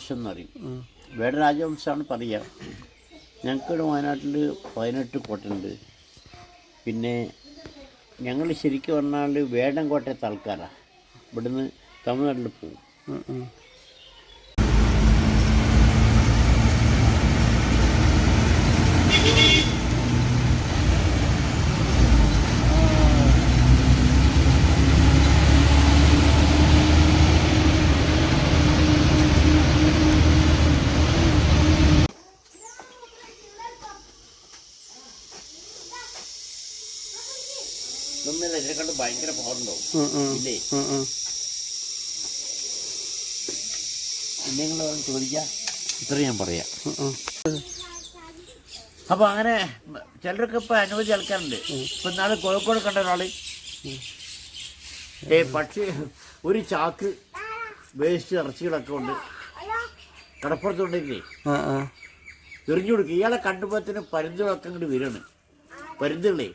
രാജവംശം എന്ന് പറയും. വേട രാജവംശമാണ് പറയുക. ഞങ്ങൾക്കിവിടെ വയനാട്ടിൽ 18 കോട്ടയുണ്ട്. പിന്നെ ഞങ്ങൾ ശരിക്കും പറഞ്ഞാൽ വേടൻ കോട്ടയത്തെ ആൾക്കാരാണ്. ഇവിടുന്ന് തമിഴ്നാട്ടിൽ പോകും. ഇതൊന്നും ഇതിനെ കണ്ട് ഭയങ്കര പവറുണ്ടാവും ഇല്ലേ? നിങ്ങൾ ചോദിക്കാം, ഇത്ര ഞാൻ പറയാം. അപ്പോൾ അങ്ങനെ ചിലരൊക്കെ ഇപ്പം അനുവദിച്ച് ആൾക്കാരുണ്ട്. ഇപ്പം നാളെ കോഴിക്കോട് കണ്ട ഒരാൾ പക്ഷി ഒരു ചാക്ക് വേസ്റ്റ് ഇറച്ചികളൊക്കെ ഉണ്ട് കടപ്പുറത്തുകൊണ്ടില്ലേ എറിഞ്ഞു കൊടുക്കുക. ഇയാളെ കണ്ടുമ്പോഴത്തേന് പരുന്തുകളൊക്കെ ഇങ്ങോട്ട് വരികയാണ്. പരുന്തുകളേ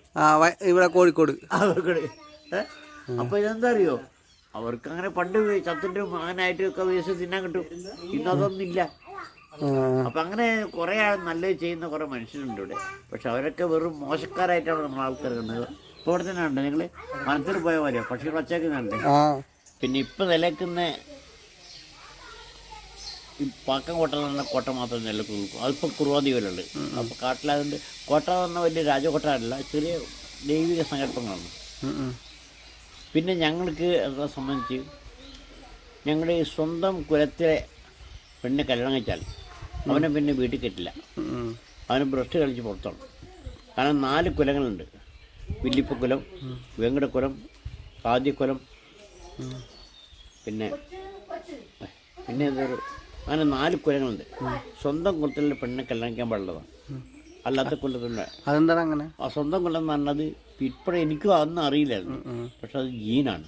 ഇവിടെ കോഴിക്കോട്. അപ്പോൾ ഇതെന്താ അറിയോ, അവർക്ക് അങ്ങനെ പണ്ട് ചത്തിൻ്റെ അങ്ങനായിട്ടൊക്കെ വേസ്റ്റ് തിന്നാൻ കിട്ടും. ഇന്നതൊന്നുമില്ല. അപ്പം അങ്ങനെ കുറേ നല്ലത് ചെയ്യുന്ന കുറേ മനുഷ്യരുണ്ട് ഇവിടെ. പക്ഷെ അവരൊക്കെ വെറും മോശക്കാരായിട്ടാണ് നമ്മൾ ആൾക്കാർ കണ്ടത്. ഇപ്പോൾ ഇവിടെ തന്നെ ഉണ്ട്. നിങ്ങൾ മനസ്സിൽ പോയ പോലെയോ പക്ഷികൾ വച്ചേക്കുന്നുണ്ട്. പിന്നെ ഇപ്പം നിലക്കുന്ന ഈ പാക്കം കോട്ട എന്ന് പറഞ്ഞ കോട്ട മാത്രം നിലക്ക് കൊടുക്കും. അതിപ്പോൾ കുറുവാദ്വീപിലുണ്ട്. അപ്പോൾ കാട്ടിലായതുകൊണ്ട് കോട്ട എന്ന് പറഞ്ഞാൽ വലിയ രാജകോട്ട അല്ല, ചെറിയ ദൈവിക സങ്കല്പങ്ങളാണ്. പിന്നെ ഞങ്ങൾക്ക് അതിനെ സംബന്ധിച്ച് ഞങ്ങളുടെ സ്വന്തം കുലത്തിലെ പെണ്ണ് കല്യാണം കഴിച്ചാൽ അവനെ പിന്നെ വീട്ടിൽ കെട്ടില്ല. അവന് ബ്രഷ് കളിച്ച് പുറത്താണ്. കാരണം 4 കുലങ്ങളുണ്ട്. വില്ലിപ്പക്കുലം, വെങ്കടക്കുലം, ആദ്യക്കുലം, പിന്നെ എന്തൊരു അങ്ങനെ 4 കുലങ്ങളുണ്ട്. സ്വന്തം കുലത്തിലെ പെണ്ണിനെ കല്യാണം കഴിക്കാൻ പാടുള്ളതാണ്. അല്ലാത്ത കൊല്ലത്തിൻ്റെ അതെന്താണ് അങ്ങനെ? ആ സ്വന്തം കൊല്ലം എന്ന് പറഞ്ഞത് ഇപ്പോഴും എനിക്കും അതൊന്നും അറിയില്ലായിരുന്നു. പക്ഷെ അത് ജീനാണ്.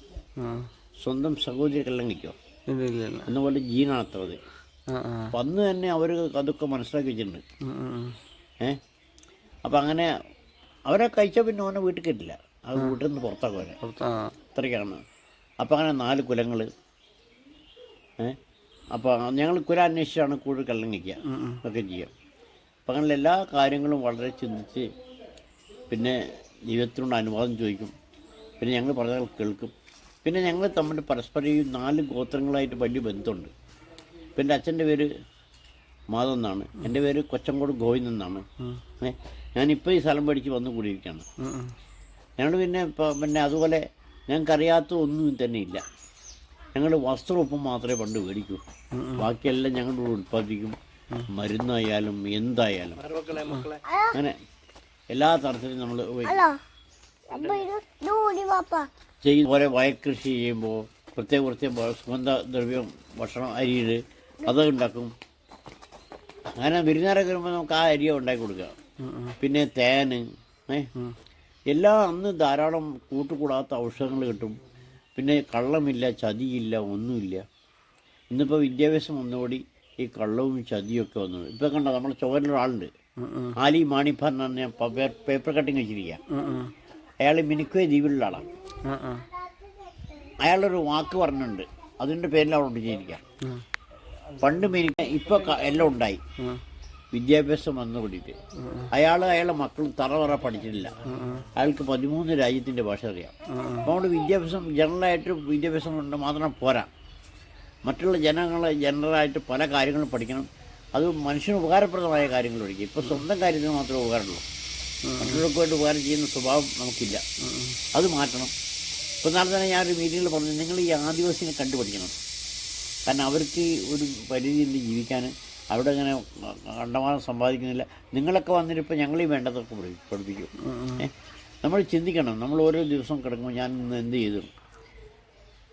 സ്വന്തം സഹോദരി കല്യാണം കഴിക്കുമോ എന്നപോലെ ജീനാണ് അത്ര അത്. അപ്പം അന്ന് തന്നെ അവർ അതൊക്കെ മനസ്സിലാക്കി വെച്ചിട്ടുണ്ട്. അപ്പം അങ്ങനെ അവരെ കഴിച്ചാൽ പിന്നെ ഓനെ വീട്ടിൽ കെട്ടില്ല. അത് വീട്ടിൽ നിന്ന് പുറത്താക്കുവരെ അത്രയ്ക്കാണ്. അപ്പം അങ്ങനെ 4 കുലങ്ങൾ. അപ്പോൾ ഞങ്ങൾ കുല അന്വേഷിച്ചാണ് കൂടുതൽ കല്യാണം കഴിക്കുക ഒക്കെ ചെയ്യുക. അപ്പം അങ്ങനെ എല്ലാ കാര്യങ്ങളും വളരെ ചിന്തിച്ച് പിന്നെ ദൈവത്തിനോട് അനുവാദം ചോദിക്കും. പിന്നെ ഞങ്ങൾ പറഞ്ഞാൽ കേൾക്കും. പിന്നെ ഞങ്ങൾ തമ്മിൽ പരസ്പരം ഈ 4 ഗോത്രങ്ങളായിട്ട് വലിയ ബന്ധമുണ്ട്. ഇപ്പം എൻ്റെ അച്ഛൻ്റെ പേര് മാധവൻ എന്നാണ്. എൻ്റെ പേര് കൊച്ചങ്കോട് ഗോവിന്ദൻ എന്നാണ്. ഞാനിപ്പോൾ ഈ സ്ഥലം പഠിച്ച് വന്നു കൂടിയിരിക്കുകയാണ്. ഞങ്ങൾ പിന്നെ അതുപോലെ ഞങ്ങൾക്കറിയാത്ത ഒന്നും തന്നെ ഇല്ല. ഞങ്ങൾ വസ്ത്രമൊപ്പം മാത്രമേ പണ്ട് മേടിക്കൂ. ബാക്കിയെല്ലാം ഞങ്ങളുടെ ഉൽപ്പാദിപ്പിക്കും. മരുന്നായാലും എന്തായാലും അങ്ങനെ എല്ലാ തരത്തിലും നമ്മൾ ചെയ്യും. പോലെ വയൽക്കൃഷി ചെയ്യുമ്പോൾ പ്രത്യേക സുഗന്ധദ്രവ്യം ഭക്ഷണം അരിയിൽ അത് ഉണ്ടാക്കും. അങ്ങനെ വിരുന്നുകാരൊക്കെ വരുമ്പോൾ നമുക്ക് ആ അരിയ ഉണ്ടാക്കി കൊടുക്കുക. പിന്നെ തേന് എല്ലാം അന്ന് ധാരാളം കൂട്ടുകൂടാത്ത ഔഷധങ്ങൾ കിട്ടും. പിന്നെ കള്ളമില്ല, ചതിയില്ല, ഒന്നുമില്ല. ഇന്നിപ്പോൾ വിദ്യാഭ്യാസം ഒന്നുകൂടി ഈ കള്ളവും ചതിയൊക്കെ വന്നു. ഇപ്പം കണ്ടോ, നമ്മൾ ചോരനൊരാളുണ്ട് ആലി മാണിപ്പാൻ എന്ന് പറഞ്ഞാൽ പേപ്പർ കട്ടിങ് വെച്ചിരിക്കുക. അയാൾ മിനുക്കുവേ ദ്വീപിലുള്ള ആളാണ്. അയാളൊരു വാക്ക് പറഞ്ഞിട്ടുണ്ട്, അതിൻ്റെ പേരിൽ അവിടെ ചെയ്തിരിക്കുക. പണ്ട് ഇപ്പോൾ എല്ലാം ഉണ്ടായി, വിദ്യാഭ്യാസം വന്നു കൂടിയിട്ട്. അയാളുടെ മക്കൾ തറ പഠിച്ചിട്ടില്ല. അയാൾക്ക് 13 രാജ്യത്തിൻ്റെ ഭാഷ അറിയാം. അപ്പോൾ അവിടെ വിദ്യാഭ്യാസം ജനറലായിട്ട് വിദ്യാഭ്യാസം കൊണ്ട് മാത്രം പോരാ. മറ്റുള്ള ജനറലായിട്ട് പല കാര്യങ്ങളും പഠിക്കണം. അത് മനുഷ്യന് ഉപകാരപ്രദമായ കാര്യങ്ങൾ പഠിക്കും. ഇപ്പോൾ സ്വന്തം കാര്യത്തിന് മാത്രമേ ഉപകാരമുള്ളൂ. മറ്റുള്ളവർക്കുമായിട്ട് ഉപകാരം ചെയ്യുന്ന സ്വഭാവം നമുക്കില്ല. അത് മാറ്റണം. ഇപ്പോൾ നാളെ തന്നെ ഞാനൊരു മീറ്റിങ്ങിൽ പറഞ്ഞു, നിങ്ങൾ ഈ ആദിവാസിനെ കണ്ടുപഠിക്കണം. കാരണം അവർക്ക് ഒരു പരിധിയിൽ ജീവിക്കാൻ അവിടെ അങ്ങനെ കണ്ടമാനം സമ്പാദിക്കുന്നില്ല. നിങ്ങളൊക്കെ വന്നിട്ടിപ്പോൾ ഞങ്ങളീ വേണ്ടതൊക്കെ പഠിപ്പിക്കും. നമ്മൾ ചിന്തിക്കണം. നമ്മൾ ഓരോ ദിവസവും കിടക്കുമ്പോൾ ഞാൻ ഇന്ന് എന്ത് ചെയ്തു.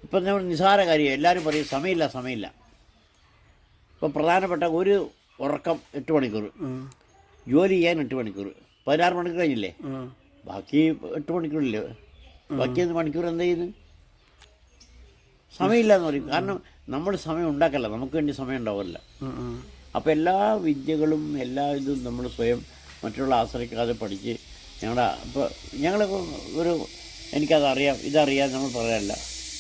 ഇപ്പം നമ്മൾ നിസ്സാര കാര്യം എല്ലാവരും പറയും സമയമില്ല. ഇപ്പോൾ പ്രധാനപ്പെട്ട ഒരു ഉറക്കം 8 മണിക്കൂർ, ജോലി ചെയ്യാൻ 8 മണിക്കൂർ, 16 മണിക്കൂർ കഴിഞ്ഞില്ലേ, ബാക്കി 8 മണിക്കൂറില്ലേ, ബാക്കി 1 മണിക്കൂർ എന്താ ചെയ്യുന്നു? സമയമില്ല എന്ന് പറയും. കാരണം നമ്മൾ സമയം ഉണ്ടാക്കല്ല, നമുക്ക് വേണ്ടി സമയം ഉണ്ടാവില്ല. അപ്പോൾ എല്ലാ വിദ്യകളും എല്ലാ ഇതും നമ്മൾ സ്വയം മറ്റുള്ള ആശ്രയിക്കാതെ പഠിച്ച് ഞങ്ങൾ ഒരു എനിക്കതറിയാം ഇതറിയാം നമ്മൾ പറയാനല്ല,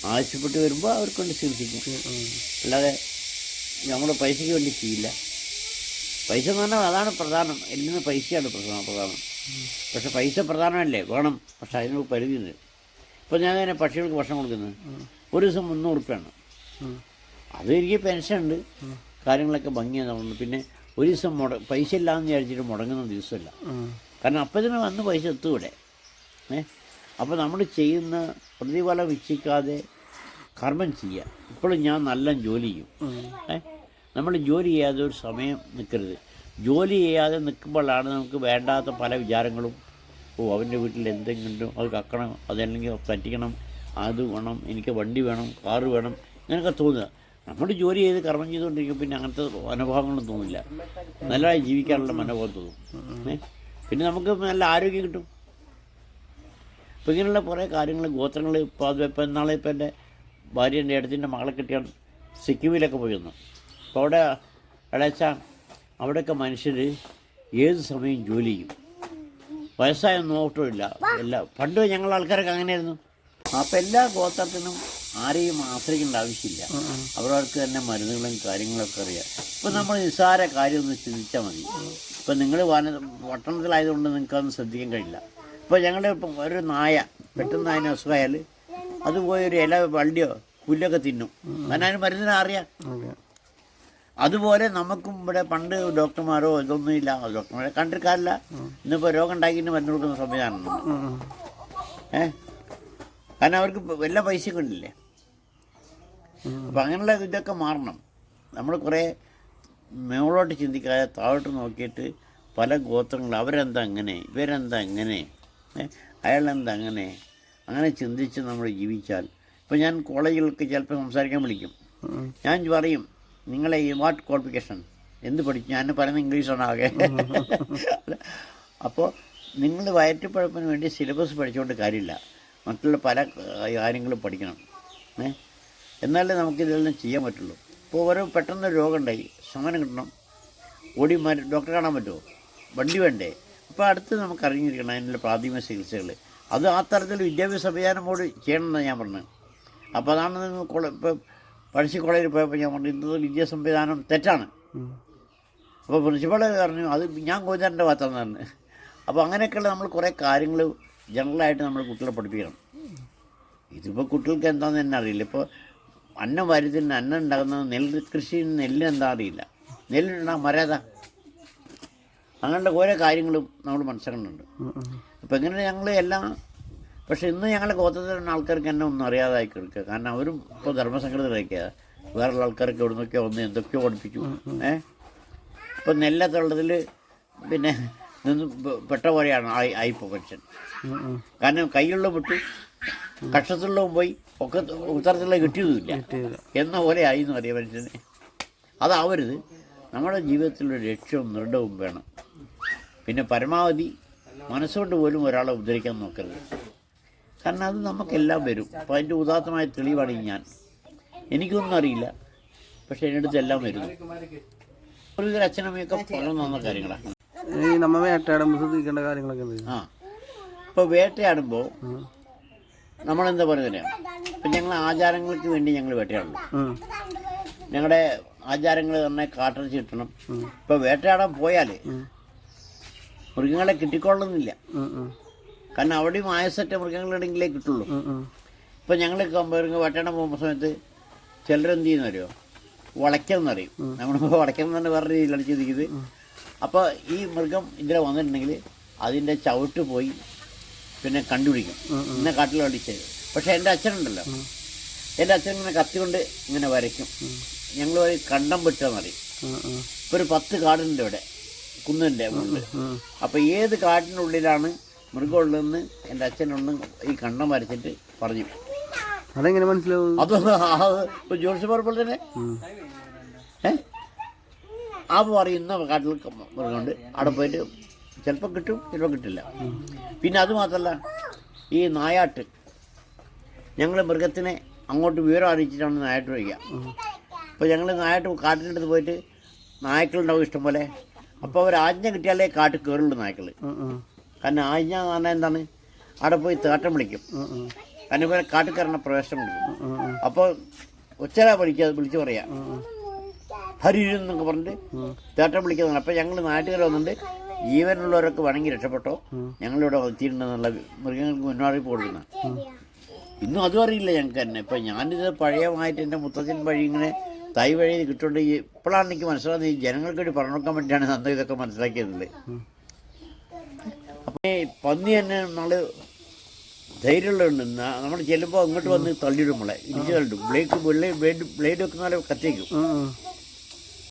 ആവശ്യപ്പെട്ട് വരുമ്പോൾ അവർക്ക് വേണ്ടി ചിന്തിക്കും. അല്ലാതെ നമ്മൾ പൈസയ്ക്ക് വേണ്ടി ചെയ്യില്ല. പൈസ എന്ന് പറഞ്ഞാൽ അതാണ് പ്രധാനം, എല്ലാം പൈസയാണ് പ്രധാനം. പക്ഷെ പൈസ പ്രധാനമല്ലേ, വേണം. പക്ഷെ അതിനൊരു പരിധിയുണ്ട്. ഇപ്പോൾ ഞാൻ തന്നെ പക്ഷികൾക്ക് ഭക്ഷണം കൊടുക്കുന്നത് ഒരു ദിവസം 300 ഉറുപ്പ്യാണ്. അത് എനിക്ക് പെൻഷനുണ്ട്, കാര്യങ്ങളൊക്കെ ഭംഗിയാണ്. പിന്നെ ഒരു ദിവസം പൈസ ഇല്ലാന്ന് വിചാരിച്ചിട്ട് മുടങ്ങുന്ന ദിവസമല്ല. കാരണം അപ്പത്തിന് വന്ന് പൈസ എത്തും ഇവിടെ. അപ്പോൾ നമ്മൾ ചെയ്യുന്ന പ്രതിഫലം വീക്ഷിക്കാതെ കർമ്മം ചെയ്യുക. ഇപ്പോഴും ഞാൻ നല്ല ജോലി ചെയ്യും. നമ്മൾ ജോലി ചെയ്യാതെ ഒരു സമയം നിൽക്കരുത്. ജോലി ചെയ്യാതെ നിൽക്കുമ്പോഴാണ് നമുക്ക് വേണ്ടാത്ത പല വിചാരങ്ങളും. അവൻ്റെ വീട്ടിൽ എന്തെങ്കിലും അത് കക്കണം, അതല്ലെങ്കിൽ പറ്റിക്കണം, അത് വേണം, എനിക്ക് വണ്ടി വേണം, കാറ് വേണം, ഇങ്ങനെയൊക്കെ തോന്നുക. നമ്മൾ ജോലി ചെയ്ത് കർമ്മം ചെയ്തുകൊണ്ടിരിക്കും, പിന്നെ അങ്ങനത്തെ മനോഭാവങ്ങളൊന്നും തോന്നില്ല. നല്ലതായി ജീവിക്കാനുള്ള മനോഭാവം തോന്നും. പിന്നെ നമുക്ക് നല്ല ആരോഗ്യം കിട്ടും. അപ്പോൾ ഇങ്ങനെയുള്ള കുറേ കാര്യങ്ങൾ, ഗോത്രങ്ങൾ. ഇപ്പോൾ എന്നാളെ ഇപ്പോൾ എൻ്റെ ഭാര്യൻ്റെ അടുത്തിൻ്റെ മകളെ കിട്ടിയാണ് സിക്കിമിലൊക്കെ പോയി വന്നു. അപ്പോൾ അവിടെ ഇളച്ച അവിടെയൊക്കെ മനുഷ്യർ ഏത് സമയം ജോലി ചെയ്യും, വയസ്സായ നോട്ടമില്ല. പണ്ട് ഞങ്ങൾ ആൾക്കാരൊക്കെ അങ്ങനെയായിരുന്നു. അപ്പോൾ എല്ലാ ഗോത്രത്തിനും ആരെയും ആശ്രയിക്കേണ്ട ആവശ്യമില്ല. അവരവർക്ക് തന്നെ മരുന്നുകളും കാര്യങ്ങളൊക്കെ അറിയാം. ഇപ്പം നമ്മൾ നിസ്സാര കാര്യം ഒന്ന് ചിന്തിച്ചാൽ മതി. ഇപ്പം നിങ്ങൾ പട്ടണത്തിലായതുകൊണ്ട് നിങ്ങൾക്കതൊന്നും ശ്രദ്ധിക്കാൻ കഴിയില്ല. ഇപ്പോൾ ഞങ്ങളുടെ ഇപ്പം ഒരു നായ പെട്ടെന്ന് അതിന് അസുഖമായാൽ അതുപോയി ഒരു ഇല വള്ളിയോ പുല്ലൊക്കെ തിന്നും. കാരണം അതിന് മരുന്നിനെ അറിയാം. അതുപോലെ നമുക്കും ഇവിടെ പണ്ട് ഡോക്ടർമാരോ ഇതൊന്നുമില്ല, ഡോക്ടർമാരെ കണ്ടിരിക്കാറില്ല. ഇന്നിപ്പോൾ രോഗം ഉണ്ടാക്കിയിട്ട് മരുന്ന് കൊടുക്കുന്ന സംവിധാനമുണ്ട്. കാരണം അവർക്ക് വല്ല പൈസയൊക്കെ ഉണ്ടില്ലേ. അപ്പം അങ്ങനെയുള്ള ഇതൊക്കെ മാറണം. നമ്മൾ കുറേ മേളോട്ട് ചിന്തിക്കാതെ താഴോട്ട് നോക്കിയിട്ട് പല ഗോത്രങ്ങൾ അവരെന്താ അങ്ങനെ, ഇവരെന്താ എങ്ങനെ, അയാളെന്താ അങ്ങനെ ചിന്തിച്ച് നമ്മൾ ജീവിച്ചാൽ. ഇപ്പോൾ ഞാൻ കോളേജുകൾക്ക് ചിലപ്പോൾ സംസാരിക്കാൻ വിളിക്കും. ഞാൻ പറയും, നിങ്ങളെ ഈ വാട്ട് ക്വാളിഫിക്കേഷൻ എന്ത് പഠിച്ചു? ഞാൻ പറയുന്നത് ഇംഗ്ലീഷാണ് ആകെ. അപ്പോൾ നിങ്ങൾ വയറ്റുപഴപ്പിന് വേണ്ടി സിലബസ് പഠിച്ചുകൊണ്ട് കാര്യമില്ല, മറ്റുള്ള പല കാര്യങ്ങളും പഠിക്കണം. എന്നാലേ നമുക്കിതെല്ലാം ചെയ്യാൻ പറ്റുള്ളൂ. ഇപ്പോൾ ഓരോ പെട്ടെന്ന് രോഗം ഉണ്ടായി, ശമനം കിട്ടണം, ഓടി ഡോക്ടറെ കാണാൻ പറ്റുമോ? വണ്ടി വേണ്ടേ? അപ്പോൾ അടുത്ത് നമുക്ക് അറിഞ്ഞിരിക്കണം അതിനുള്ള പ്രാഥമിക ചികിത്സകൾ. അത് ആ തരത്തിൽ വിദ്യാഭ്യാസ സംവിധാനമോട് ചെയ്യണമെന്നാണ് ഞാൻ പറഞ്ഞത്. അപ്പോൾ അതാണ് ഇപ്പോൾ പഴശ്ശി കോളേജിൽ പോയപ്പോൾ ഞാൻ പറഞ്ഞു, ഇന്നത്തെ വിദ്യാ സംവിധാനം തെറ്റാണ്. അപ്പോൾ പ്രിൻസിപ്പൾ പറഞ്ഞു, അത് ഞാൻ കോച്ചാറിൻ്റെ ഭാഗത്താണ് പറഞ്ഞു. അപ്പോൾ അങ്ങനെയൊക്കെയുള്ള നമ്മൾ കുറേ കാര്യങ്ങൾ ജനറലായിട്ട് നമ്മൾ കുട്ടികളെ പഠിപ്പിക്കണം. ഇതിപ്പോൾ കുട്ടികൾക്ക് എന്താണെന്ന് തന്നെ അറിയില്ല. ഇപ്പോൾ അന്നം വരുത്തിന് അന്നം ഉണ്ടാകുന്നത് നെല്ല് കൃഷി, നെല്ല് എന്താ അറിയില്ല, നെല്ലിടാ മര്യാദ, അങ്ങനെയുള്ള ഓരോ കാര്യങ്ങളും നമ്മൾ മനസ്സിലാക്കുന്നുണ്ട്. അപ്പോൾ ഇങ്ങനെ ഞങ്ങൾ എല്ലാം. പക്ഷേ ഇന്ന് ഞങ്ങളുടെ ഗോത്രത്തിലുള്ള ആൾക്കാർക്ക് എന്നെ ഒന്നും അറിയാതായി കിടക്കുക. കാരണം അവരും ഇപ്പോൾ ധർമ്മസംഘടനയിലേക്കാ വേറെയുള്ള ആൾക്കാർക്ക് എവിടെ നിന്നൊക്കെയോ വന്ന് എന്തൊക്കെയോ പഠിപ്പിച്ചു. ഇപ്പോൾ നെല്ലത്തുള്ളതിൽ പിന്നെ നിന്ന് പെട്ട പോലെയാണ് ആയിപ്പോൾ മനുഷ്യൻ. കാരണം കൈയുള്ള വിട്ടു, കക്ഷത്തുള്ളവും പോയി, ഒക്കെ ഉത്തരത്തിലുള്ള കിട്ടിയതുമില്ല എന്ന പോലെ ആയി എന്ന് പറയാം മനുഷ്യന്. അതാവരുത്. നമ്മുടെ ജീവിതത്തിലൊരു ലക്ഷ്യവും ദൃഢവും വേണം. പിന്നെ പരമാവധി മനസ്സുകൊണ്ട് പോലും ഒരാളെ ഉദ്ധരിക്കാൻ നോക്കരുത്. കാരണം അത് നമുക്കെല്ലാം വരും. അപ്പോൾ അതിൻ്റെ ഉദാത്തമായ തെളിവാണ് ഞാൻ. എനിക്കൊന്നും അറിയില്ല, പക്ഷെ എൻ്റെ അടുത്ത് എല്ലാം വരുന്നു. ഒരു അച്ഛനമ്മയൊക്കെ പകർന്നു തന്ന കാര്യങ്ങളാണ്. ഈ നമ്മൾ വേട്ടയാടുമ്പോൾ ശ്രദ്ധിക്കേണ്ട കാര്യങ്ങളൊക്കെ. ഇപ്പോൾ വേട്ടയാടുമ്പോൾ നമ്മളെന്താ പറയുന്നത്, ഇപ്പം ഞങ്ങൾ ആചാരങ്ങൾക്ക് വേണ്ടി ഞങ്ങൾ വേട്ടയാടുന്നു. ഞങ്ങളുടെ ആചാരങ്ങൾ തന്നെ കാട്ടിറച്ചി കിട്ടണം. ഇപ്പോൾ വേട്ടയാടാൻ പോയാൽ മൃഗങ്ങളെ കിട്ടിക്കൊള്ളുന്നില്ല. കാരണം അവിടെയും ആയസറ്റ മൃഗങ്ങളുണ്ടെങ്കിലേ കിട്ടുള്ളൂ. ഇപ്പം ഞങ്ങൾ വേട്ടയാടാൻ പോകുന്ന സമയത്ത് ചിലരെന്ത് ചെയ്യുന്നറിയോ, വളയ്ക്കെന്ന് അറിയും. നമ്മളിപ്പോൾ വളയ്ക്കെന്ന് തന്നെ വേറെ രീതിയിലാണ് ചിന്തിക്കുന്നത്. അപ്പോൾ ഈ മൃഗം ഇതിലെ വന്നിട്ടുണ്ടെങ്കിൽ അതിൻ്റെ ചവിട്ട് പോയി പിന്നെ കണ്ടുപിടിക്കും, ഇന്ന കാട്ടിൽ അടിച്ചത്. പക്ഷേ എൻ്റെ അച്ഛനുണ്ടല്ലോ, എൻ്റെ അച്ഛൻ ഇങ്ങനെ കത്തി കൊണ്ട് ഇങ്ങനെ വരയ്ക്കും. ഞങ്ങൾ ഒരു കണ്ടം വെട്ടുകയെന്നറിയും. ഇപ്പോൾ ഒരു 10 കാടുണ്ട് ഇവിടെ, കുന്നിൻ്റെ മുകളിൽ. അപ്പോൾ ഏത് കാട്ടിനുള്ളിലാണ് മൃഗം ഉള്ളതെന്ന് എൻ്റെ അച്ഛനൊന്നും ഈ കണ്ടം വരച്ചിട്ട് പറഞ്ഞു. അതെങ്ങനെ മനസ്സിലാവും? അത് ജോത്സ്യന്മാർ പോലെ തന്നെ അപ്പോൾ പറയുന്ന കാട്ടിൽ മൃഗമുണ്ട്, അവിടെ പോയിട്ട് ചിലപ്പോൾ കിട്ടും, ചിലപ്പോൾ കിട്ടില്ല. പിന്നെ അതുമാത്രമല്ല, ഈ നായാട്ട് ഞങ്ങൾ മൃഗത്തിനെ അങ്ങോട്ട് വിവരം അറിയിച്ചിട്ടാണ് നായാട്ട് വയ്ക്കുക. അപ്പോൾ ഞങ്ങൾ നായാട്ട് കാട്ടിൻ്റെ അടുത്ത് പോയിട്ട് നായ്ക്കളുണ്ടാവും ഇഷ്ടം പോലെ. അപ്പോൾ അവർ ആജ്ഞ കിട്ടിയാലേ കാട്ടിൽ കയറുള്ളൂ നായ്ക്കൾ. കാരണം ആജ്ഞ എന്ന് പറഞ്ഞാൽ എന്താണ്, അവിടെ പോയി തേട്ടം വിളിക്കും. കാരണം ഇവരെ കാട്ടിൽ കയറുന്ന പ്രവേശനം വിളിക്കും. അപ്പോൾ ഒച്ചര വിളിച്ച് പറയാം, ഹരിന്നൊക്കെ പറഞ്ഞിട്ട് തേട്ടം വിളിക്കുന്നതാണ്. അപ്പം ഞങ്ങൾ നാട്ടുകാർ വന്നിട്ട് ജീവനുള്ളവരൊക്കെ വേണമെങ്കിൽ രക്ഷപ്പെട്ടോ, ഞങ്ങളിവിടെ എത്തിയിട്ടുണ്ടെന്നുള്ള മൃഗങ്ങൾക്ക് മുന്നറിയിപ്പ് കൊടുക്കുന്ന. ഇന്നും അതും അറിയില്ല ഞങ്ങൾക്ക് തന്നെ. ഇപ്പം ഞാനിത് പഴയമായിട്ട് എൻ്റെ മുത്തച്ഛൻ വഴി ഇങ്ങനെ തൈ വഴി കിട്ടുകൊണ്ട് ഇപ്പോഴാണ് എനിക്ക് മനസ്സിലാകുന്നത്, ഈ ജനങ്ങൾക്ക് വേണ്ടി പറഞ്ഞു കൊടുക്കാൻ വേണ്ടിയാണ് അന്ന് ഇതൊക്കെ മനസ്സിലാക്കിയത്. അപ്പം ഈ പന്നി തന്നെ നമ്മൾ ധൈര്യമുള്ളതുണ്ട്. നമ്മൾ ചെല്ലുമ്പോൾ ഇങ്ങോട്ട് വന്ന് തള്ളിയിടും, നമ്മളെ ഇടിച്ച് തള്ളിടും. ബ്ലേഡ് വെക്കുന്ന പോലെ കത്തിക്കും.